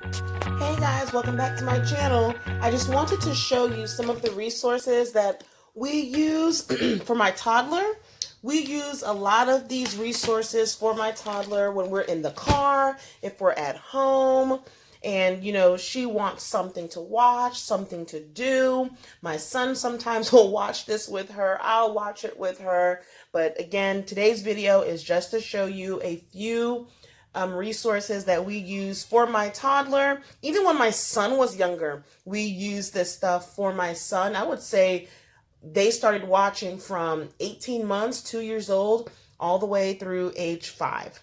Hey guys, welcome back to my channel. I just wanted to show you some of the resources that we use for my toddler. We use a lot of these resources for my toddler when we're in the car, if we're at home, and she wants something to watch, something to do. My son sometimes will watch this with her. I'll watch it with her. But again, today's video is just to show you a few resources that we use for my toddler. Even when my son was younger, we used this stuff for my son. I would say they started watching from 18 months, 2 years old, all the way through age 5.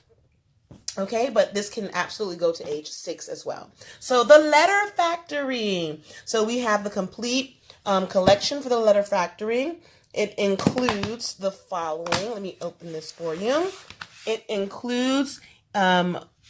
Okay, but this can absolutely go to age 6 as well. So the Letter Factory. So we have the complete collection for the Letter Factory. It includes the following. Let me open this for you. It includes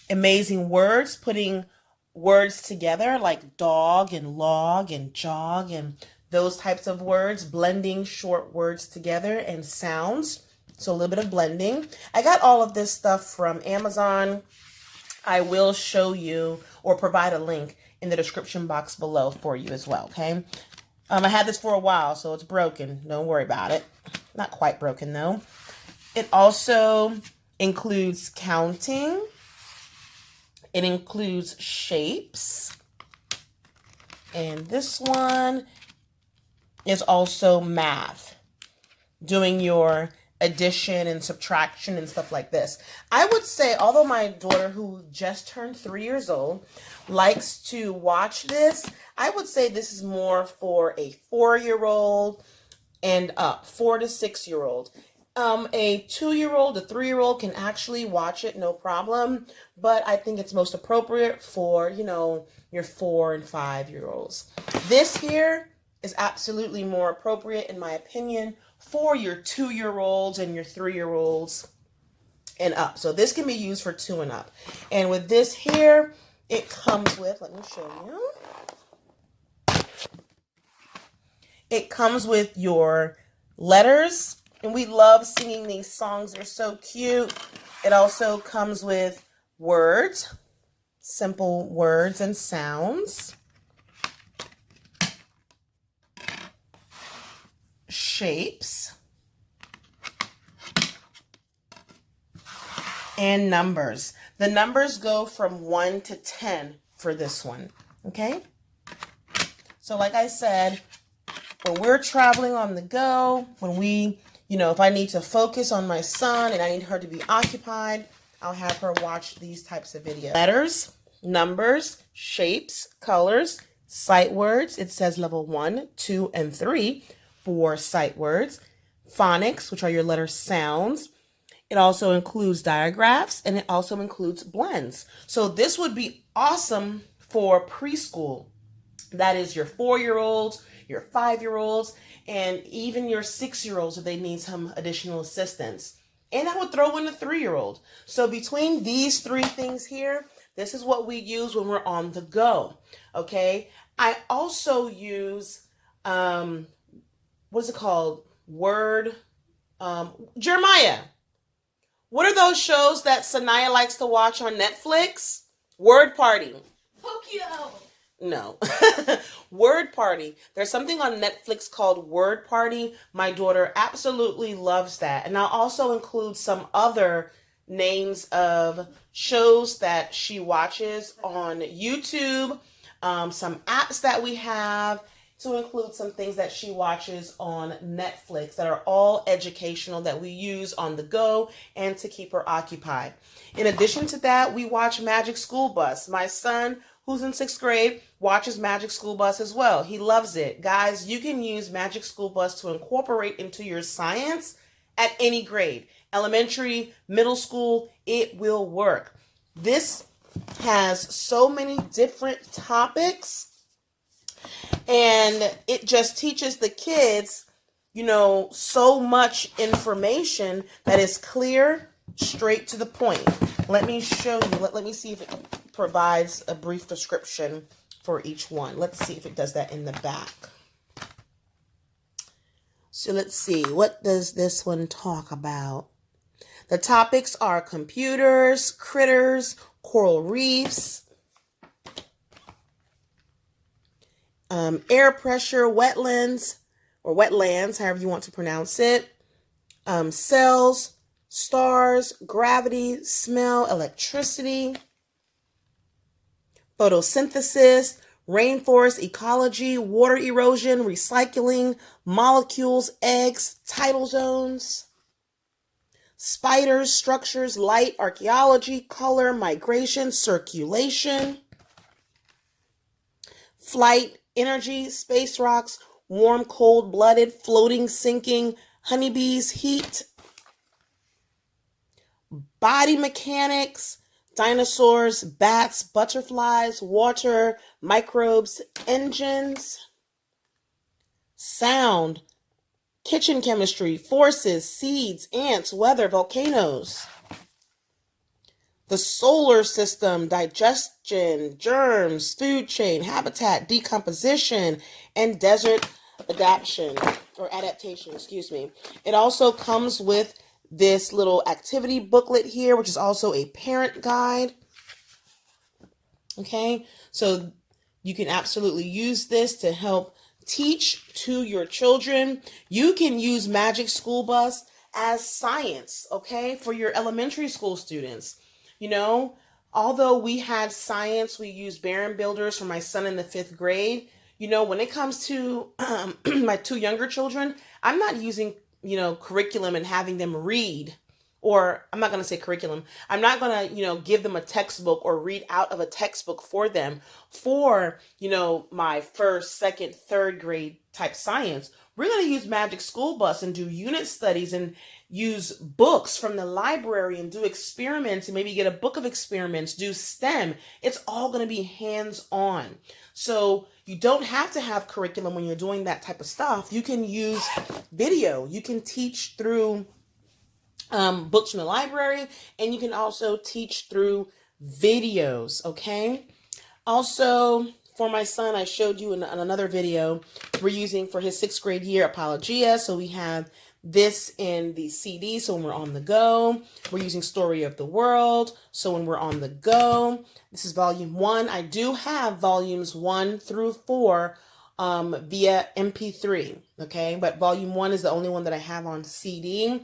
amazing words, putting words together like dog and log and jog and those types of words, blending short words together and sounds. So a little bit of blending. I got all of this stuff from Amazon. I will show you or provide a link in the description box below for you as well, okay? I had this for a while, so it's broken. Don't worry about it. Not quite broken, though. It also includes counting. It includes shapes. And this one is also math. Doing your addition and subtraction and stuff like this. I would say, although my daughter, who just turned 3 years old, likes to watch this, I would say this is more for a 4-year-old and up, 4 to 6-year-old. A 2-year-old, a 3-year-old can actually watch it, no problem. But I think it's most appropriate for, your 4 and 5-year-olds. This here is absolutely more appropriate, in my opinion, for your 2-year-olds and your 3-year-olds and up. So this can be used for 2 and up. And with this here, it comes with, let me show you. It comes with your letters. And we love singing these songs. They're so cute. It also comes with words, simple words and sounds, shapes, and numbers. The numbers go from 1 to 10 for this one, okay? So like I said, when we're traveling on the go, when we, if I need to focus on my son and I need her to be occupied, I'll have her watch these types of videos. Letters, numbers, shapes, colors, sight words. It says level 1, 2, and 3 for sight words. Phonics, which are your letter sounds. It also includes diagraphs, and it also includes blends. So this would be awesome for preschool. That is your 4-year-olds, your 5-year-olds, and even your 6-year-olds if they need some additional assistance. And I would throw in a 3-year-old. So between these 3 things here, this is what we use when we're on the go, okay? I also use, what's it called? Jeremiah. What are those shows that Sanaya likes to watch on Netflix? Word Party. Tokyo. No. Word Party. There's something on Netflix called Word Party. My daughter absolutely loves that. And I'll also include some other names of shows that she watches on YouTube, some apps that we have, to include some things that she watches on Netflix that are all educational that we use on the go and to keep her occupied. In addition to that, we watch Magic School Bus. My son, who's in 6th grade, watches Magic School Bus as well. He loves it. Guys, you can use Magic School Bus to incorporate into your science at any grade. Elementary, middle school, it will work. This has so many different topics, and it just teaches the kids, so much information that is clear, straight to the point. Let me show you. Let me see if it provides a brief description for each one. Let's see if it does that in the back. So let's see. What does this one talk about? The topics are computers, critters, coral reefs, air pressure, wetlands, or wetlands, however you want to pronounce it, cells, stars, gravity, smell, electricity, photosynthesis, rainforest ecology, water erosion, recycling, molecules, eggs, tidal zones, spiders, structures, light, archaeology, color, migration, circulation, flight, energy, space rocks, warm, cold, blooded, floating, sinking, honeybees, heat, body mechanics, dinosaurs, bats, butterflies, water, microbes, engines, sound, kitchen chemistry, forces, seeds, ants, weather, volcanoes, the solar system, digestion, germs, food chain, habitat, decomposition, and desert adaptation, excuse me. It also comes with this little activity booklet here, which is also a parent guide. Okay, so you can absolutely use this to help teach to your children. You can use Magic School Bus as science, okay, for your elementary school students. You know, although we had science, we used Barren Builders for my son in the 5th grade. You know, when it comes to my 2 younger children, I'm not using, curriculum and having them read. Or I'm not going to say curriculum. I'm not going to, give them a textbook or read out of a textbook for them for, my 1st, 2nd, 3rd grade type science. We're going to use Magic School Bus and do unit studies and use books from the library and do experiments and maybe get a book of experiments, do STEM. It's all going to be hands-on. So you don't have to have curriculum when you're doing that type of stuff. You can use video. You can teach through books from the library, and you can also teach through videos, okay? Also, for my son, I showed you in another video, we're using for his 6th grade year, Apologia. So we have this in the CD, so when we're on the go. We're using Story of the World, so when we're on the go. This is volume 1. I do have volumes 1 through 4 via MP3, okay? But volume 1 is the only one that I have on CD.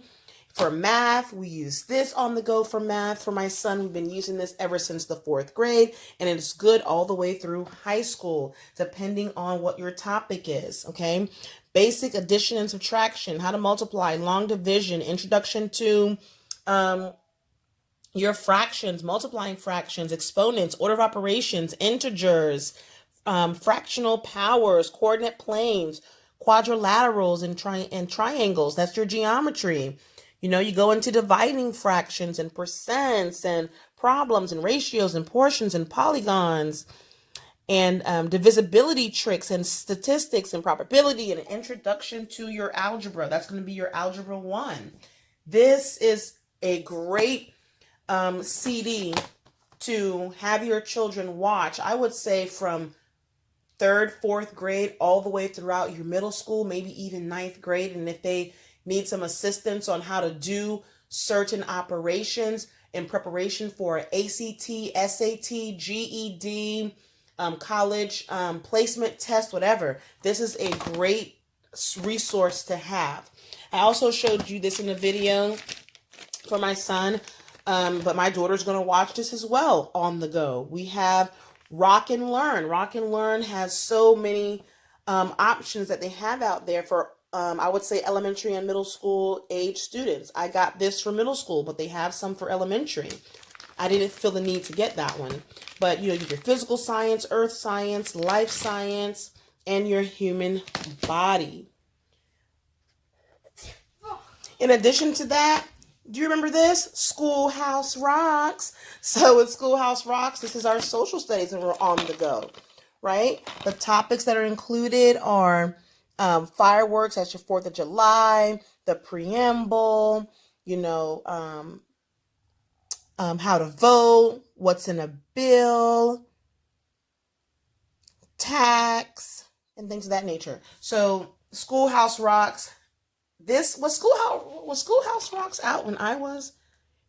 For math, we use this on the go for math. For my son, we've been using this ever since the 4th grade, and it's good all the way through high school, depending on what your topic is, okay? Basic addition and subtraction, how to multiply, long division, introduction to your fractions, multiplying fractions, exponents, order of operations, integers, fractional powers, coordinate planes, quadrilaterals, and triangles. That's your geometry. You go into dividing fractions and percents and problems and ratios and portions and polygons and divisibility tricks and statistics and probability and an introduction to your algebra. That's going to be your Algebra 1. This is a great CD to have your children watch. I would say from 3rd, 4th grade all the way throughout your middle school, maybe even 9th grade. And if they need some assistance on how to do certain operations in preparation for ACT, SAT, GED, college placement test, whatever. This is a great resource to have. I also showed you this in a video for my son, but my daughter's going to watch this as well on the go. We have Rock and Learn. Rock and Learn has so many options that they have out there for I would say elementary and middle school age students. I got this for middle school, but they have some for elementary. I didn't feel the need to get that one. But you get your physical science, earth science, life science, and your human body. In addition to that, do you remember this? Schoolhouse Rocks. So with Schoolhouse Rocks, this is our social studies and we're on the go, right? The topics that are included are fireworks, that's your 4th of July, the preamble, how to vote, what's in a bill, tax, and things of that nature. So Schoolhouse Rocks. This was Schoolhouse Rocks out when I was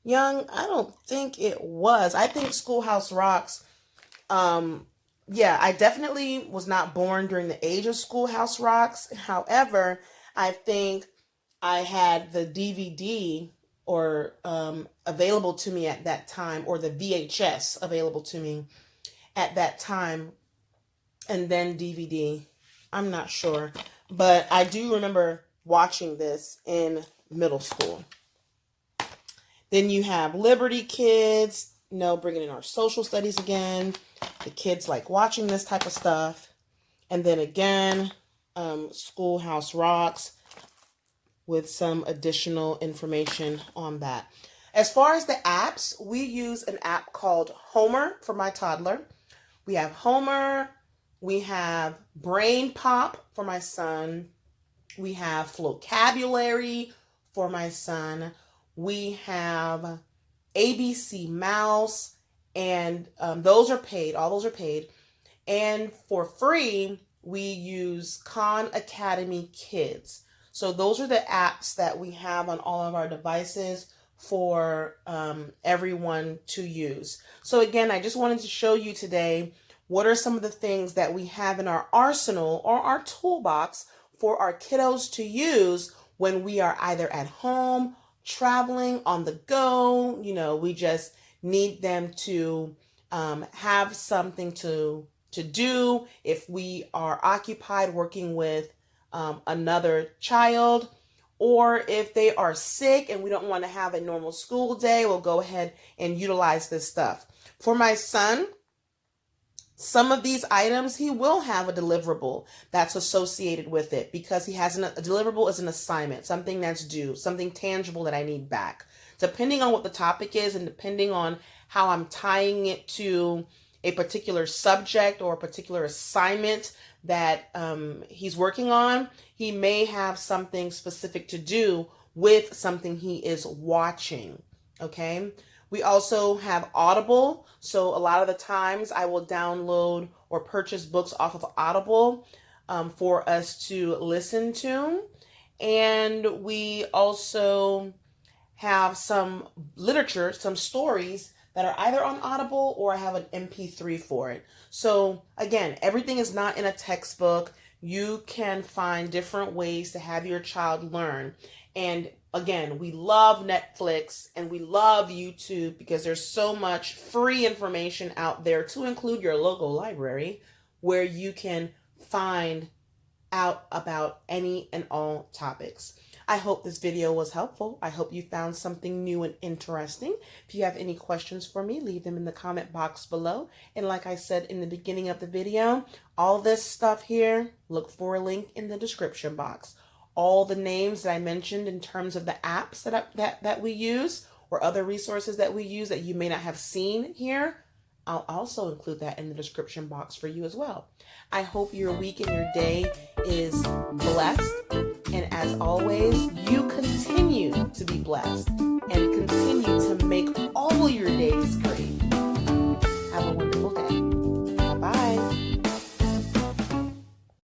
young? I don't think it was. I think Schoolhouse Rocks yeah, I definitely was not born during the age of Schoolhouse Rocks. However, I think I had the DVD or available to me at that time, or the VHS available to me at that time, and then DVD. I'm not sure, but I do remember watching this in middle school. Then you have Liberty Kids, bringing in our social studies again. The kids like watching this type of stuff. And then again, Schoolhouse Rocks with some additional information on that. As far as the apps, we use an app called Homer for my toddler. We have Homer. We have BrainPoP for my son. We have Flocabulary for my son. We have ABCMouse, and those are paid. All those are paid. And for free, we use Khan Academy Kids. So those are the apps that we have on all of our devices for everyone to use. So again, I just wanted to show you today what are some of the things that we have in our arsenal or our toolbox for our kiddos to use when we are either at home, traveling, on the go. We just need them to have something to do if we are occupied working with another child, or if they are sick and we don't want to have a normal school day, we'll go ahead and utilize this stuff. For my son, some of these items, he will have a deliverable that's associated with it, because he has a deliverable is an assignment, something that's due, something tangible that I need back. Depending on what the topic is and depending on how I'm tying it to a particular subject or a particular assignment that he's working on, he may have something specific to do with something he is watching. Okay. We also have Audible. So a lot of the times I will download or purchase books off of Audible for us to listen to. And we also have some literature, some stories that are either on Audible, or I have an MP3 for it. So again, everything is not in a textbook. You can find different ways to have your child learn. And again, we love Netflix and we love YouTube because there's so much free information out there, to include your local library, where you can find out about any and all topics. I hope this video was helpful. I hope you found something new and interesting. If you have any questions for me, leave them in the comment box below. And like I said in the beginning of the video, all this stuff here, look for a link in the description box. All the names that I mentioned in terms of the apps that we use, or other resources that we use that you may not have seen here, I'll also include that in the description box for you as well. I hope your week and your day is blessed. And as always, you continue to be blessed and